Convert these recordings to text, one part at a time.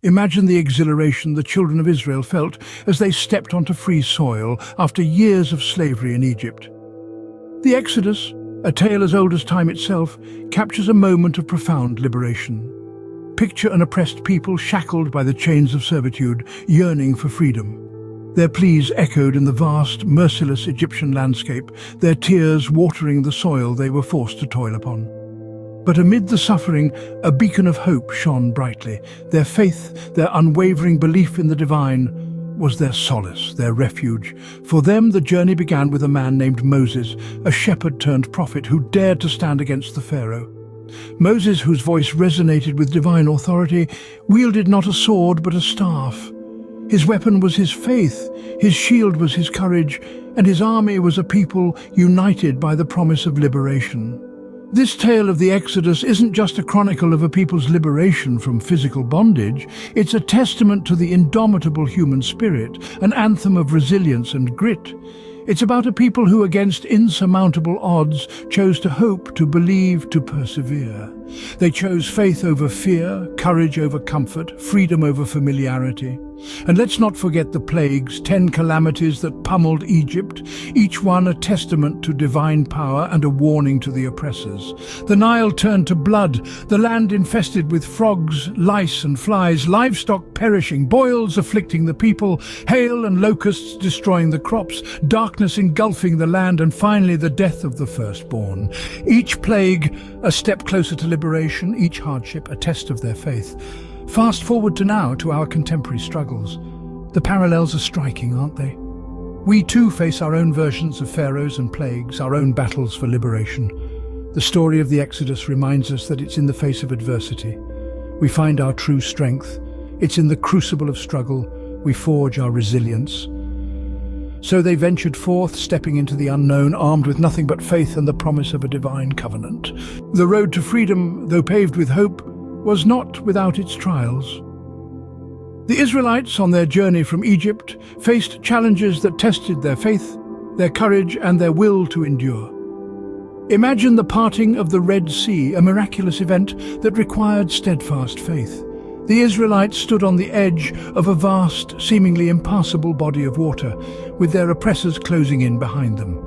Imagine the exhilaration the children of Israel felt as they stepped onto free soil after years of slavery in Egypt. The Exodus, a tale as old as time itself, captures a moment of profound liberation. Picture an oppressed people shackled by the chains of servitude, yearning for freedom. Their pleas echoed in the vast, merciless Egyptian landscape, their tears watering the soil they were forced to toil upon. But amid the suffering, a beacon of hope shone brightly. Their faith, their unwavering belief in the divine, was their solace, their refuge. For them, the journey began with a man named Moses, a shepherd turned prophet who dared to stand against the Pharaoh. Moses, whose voice resonated with divine authority, wielded not a sword but a staff. His weapon was his faith, his shield was his courage, and his army was a people united by the promise of liberation. This tale of the Exodus isn't just a chronicle of a people's liberation from physical bondage, it's a testament to the indomitable human spirit, an anthem of resilience and grit. It's about a people who, against insurmountable odds, chose to hope, to believe, to persevere. They chose faith over fear, courage over comfort, freedom over familiarity. And let's not forget the plagues, 10 calamities that pummeled Egypt, each one a testament to divine power and a warning to the oppressors. The Nile turned to blood, the land infested with frogs, lice and flies, livestock perishing, boils afflicting the people, hail and locusts destroying the crops, darkness engulfing the land, and finally the death of the firstborn. Each plague a step closer to liberation, each hardship a test of their faith. Fast forward to now, to our contemporary struggles. The parallels are striking, aren't they? We too face our own versions of pharaohs and plagues, our own battles for liberation. The story of the Exodus reminds us that it's in the face of adversity we find our true strength. It's in the crucible of struggle we forge our resilience. So they ventured forth, stepping into the unknown, armed with nothing but faith and the promise of a divine covenant. The road to freedom, though paved with hope, was not without its trials. The Israelites, on their journey from Egypt, faced challenges that tested their faith, their courage, and their will to endure. Imagine the parting of the Red Sea, a miraculous event that required steadfast faith. The Israelites stood on the edge of a vast, seemingly impassable body of water, with their oppressors closing in behind them.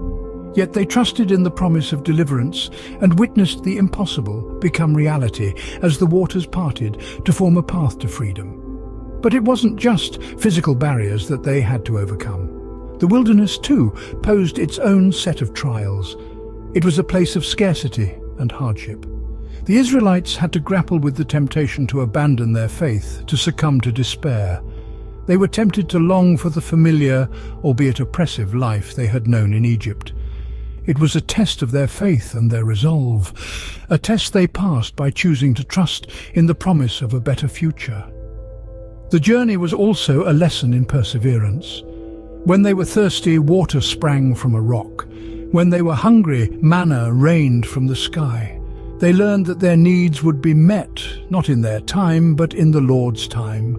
Yet they trusted in the promise of deliverance and witnessed the impossible become reality as the waters parted to form a path to freedom. But it wasn't just physical barriers that they had to overcome. The wilderness, too, posed its own set of trials. It was a place of scarcity and hardship. The Israelites had to grapple with the temptation to abandon their faith, to succumb to despair. They were tempted to long for the familiar, albeit oppressive, life they had known in Egypt. It was a test of their faith and their resolve, a test they passed by choosing to trust in the promise of a better future. The journey was also a lesson in perseverance. When they were thirsty, water sprang from a rock. When they were hungry, manna rained from the sky. They learned that their needs would be met, not in their time, but in the Lord's time.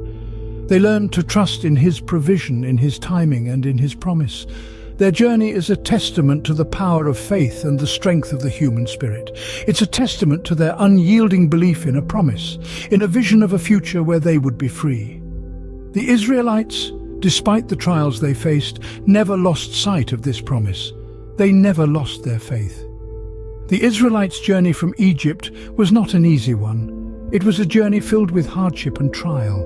They learned to trust in His provision, in His timing, and in His promise. Their journey is a testament to the power of faith and the strength of the human spirit. It's a testament to their unyielding belief in a promise, in a vision of a future where they would be free. The Israelites, despite the trials they faced, never lost sight of this promise. They never lost their faith. The Israelites' journey from Egypt was not an easy one. It was a journey filled with hardship and trial,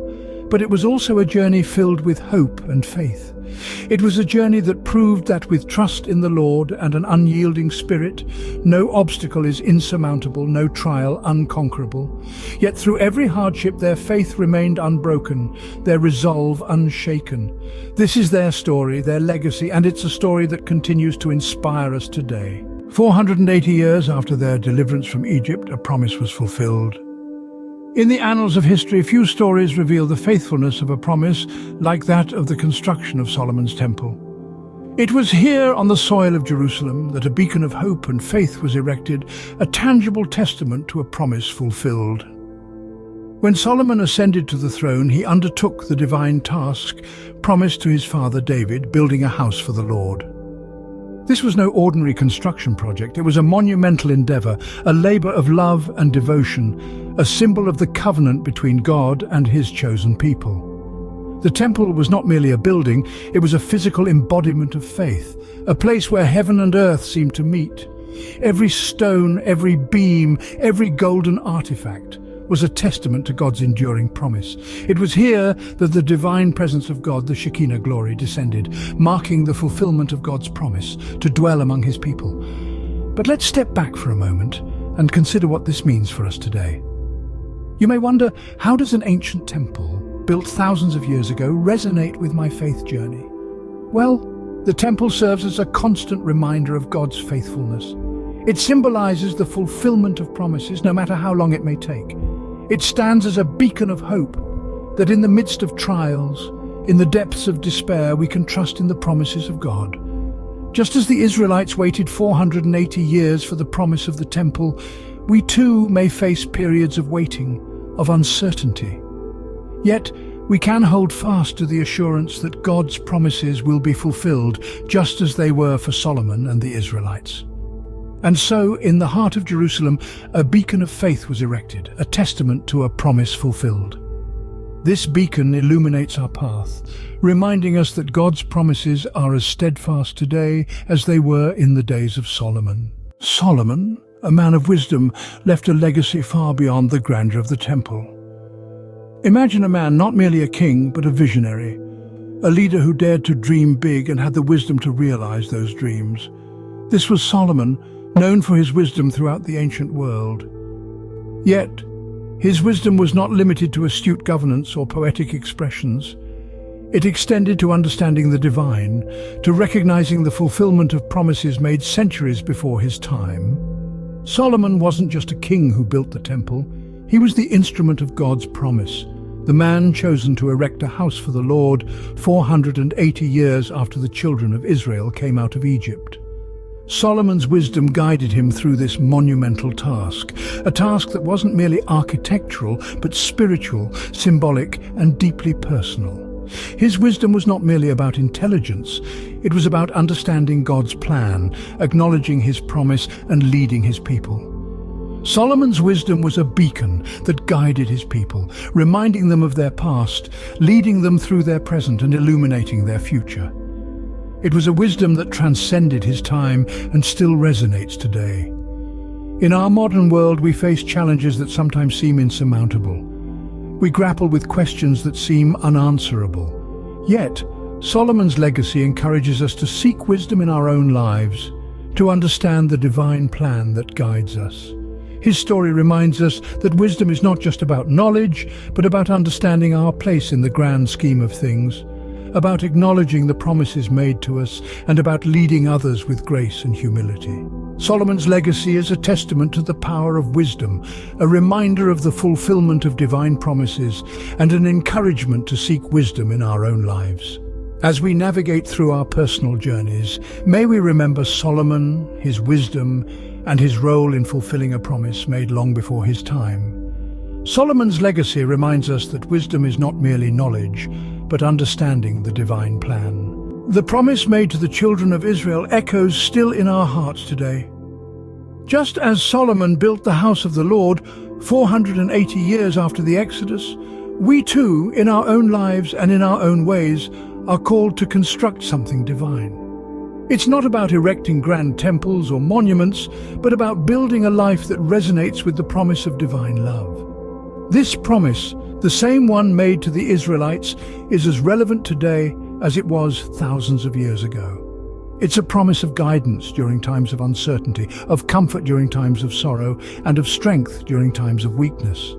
but it was also a journey filled with hope and faith. It was a journey that proved that with trust in the Lord and an unyielding spirit, no obstacle is insurmountable, no trial unconquerable. Yet through every hardship their faith remained unbroken, their resolve unshaken. This is their story, their legacy, and it's a story that continues to inspire us today. 480 years after their deliverance from Egypt, a promise was fulfilled. In the annals of history, few stories reveal the faithfulness of a promise like that of the construction of Solomon's temple. It was here on the soil of Jerusalem that a beacon of hope and faith was erected, a tangible testament to a promise fulfilled. When Solomon ascended to the throne, he undertook the divine task promised to his father David, building a house for the Lord. This was no ordinary construction project. It was a monumental endeavor, a labor of love and devotion, a symbol of the covenant between God and his chosen people. The temple was not merely a building, it was a physical embodiment of faith, a place where heaven and earth seemed to meet. Every stone, every beam, every golden artifact was a testament to God's enduring promise. It was here that the divine presence of God, the Shekinah glory, descended, marking the fulfillment of God's promise to dwell among his people. But let's step back for a moment and consider what this means for us today. You may wonder, how does an ancient temple, built thousands of years ago, resonate with my faith journey? Well, the temple serves as a constant reminder of God's faithfulness. It symbolizes the fulfillment of promises, no matter how long it may take. It stands as a beacon of hope, that in the midst of trials, in the depths of despair, we can trust in the promises of God. Just as the Israelites waited 480 years for the promise of the temple, we too may face periods of waiting, of uncertainty. Yet, we can hold fast to the assurance that God's promises will be fulfilled, just as they were for Solomon and the Israelites. And so, in the heart of Jerusalem, a beacon of faith was erected, a testament to a promise fulfilled. This beacon illuminates our path, reminding us that God's promises are as steadfast today as they were in the days of Solomon. Solomon, a man of wisdom, left a legacy far beyond the grandeur of the temple. Imagine a man not merely a king, but a visionary, a leader who dared to dream big and had the wisdom to realize those dreams. This was Solomon, known for his wisdom throughout the ancient world. Yet, his wisdom was not limited to astute governance or poetic expressions. It extended to understanding the divine, to recognizing the fulfillment of promises made centuries before his time. Solomon wasn't just a king who built the temple, he was the instrument of God's promise, the man chosen to erect a house for the Lord 480 years after the children of Israel came out of Egypt. Solomon's wisdom guided him through this monumental task, a task that wasn't merely architectural, but spiritual, symbolic, and deeply personal. His wisdom was not merely about intelligence, it was about understanding God's plan, acknowledging his promise, and leading his people. Solomon's wisdom was a beacon that guided his people, reminding them of their past, leading them through their present, and illuminating their future. It was a wisdom that transcended his time and still resonates today. In our modern world, we face challenges that sometimes seem insurmountable. We grapple with questions that seem unanswerable. Yet, Solomon's legacy encourages us to seek wisdom in our own lives, to understand the divine plan that guides us. His story reminds us that wisdom is not just about knowledge, but about understanding our place in the grand scheme of things, about acknowledging the promises made to us, and about leading others with grace and humility. Solomon's legacy is a testament to the power of wisdom, a reminder of the fulfillment of divine promises, and an encouragement to seek wisdom in our own lives. As we navigate through our personal journeys, may we remember Solomon, his wisdom, and his role in fulfilling a promise made long before his time. Solomon's legacy reminds us that wisdom is not merely knowledge, but understanding the divine plan. The promise made to the children of Israel echoes still in our hearts today. Just as Solomon built the house of the Lord 480 years after the Exodus, we too, in our own lives and in our own ways, are called to construct something divine. It's not about erecting grand temples or monuments, but about building a life that resonates with the promise of divine love. This promise, the same one made to the Israelites, is as relevant today as it was thousands of years ago. It's a promise of guidance during times of uncertainty, of comfort during times of sorrow, and of strength during times of weakness.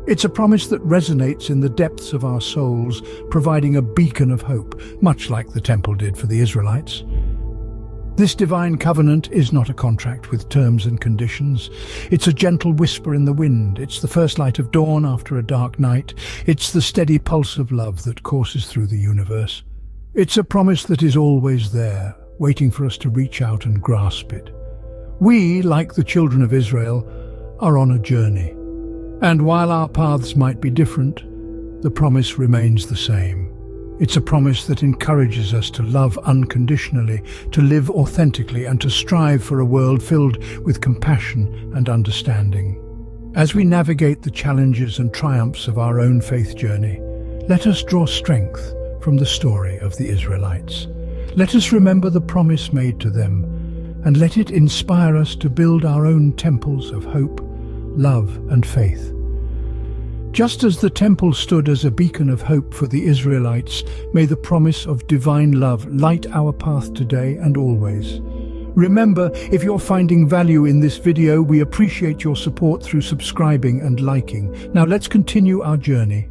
It's a promise that resonates in the depths of our souls, providing a beacon of hope, much like the temple did for the Israelites. This divine covenant is not a contract with terms and conditions. It's a gentle whisper in the wind. It's the first light of dawn after a dark night. It's the steady pulse of love that courses through the universe. It's a promise that is always there, waiting for us to reach out and grasp it. We, like the children of Israel, are on a journey. And while our paths might be different, the promise remains the same. It's a promise that encourages us to love unconditionally, to live authentically, and to strive for a world filled with compassion and understanding. As we navigate the challenges and triumphs of our own faith journey, let us draw strength from the story of the Israelites. Let us remember the promise made to them, and let it inspire us to build our own temples of hope, love, and faith. Just as the temple stood as a beacon of hope for the Israelites, may the promise of divine love light our path today and always. Remember, if you're finding value in this video, we appreciate your support through subscribing and liking. Now let's continue our journey.